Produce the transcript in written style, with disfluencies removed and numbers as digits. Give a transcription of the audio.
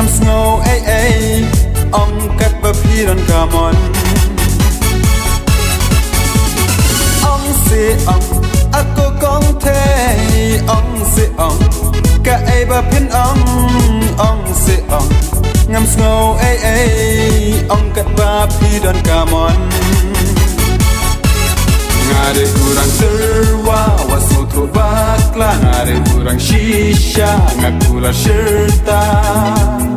ngắm snow ấy ấy ông cắt bờ phi đòn cà mòn ông sẽ ông à cô con thế ông sẽ ông cả ấy bờ phiên ông sẽ ông ngắm snow ấy ấy ông cắt bờ phi đòn cà mòn ngare kurang terwa wasoto bakla ngare kurang shisha ngakula shirta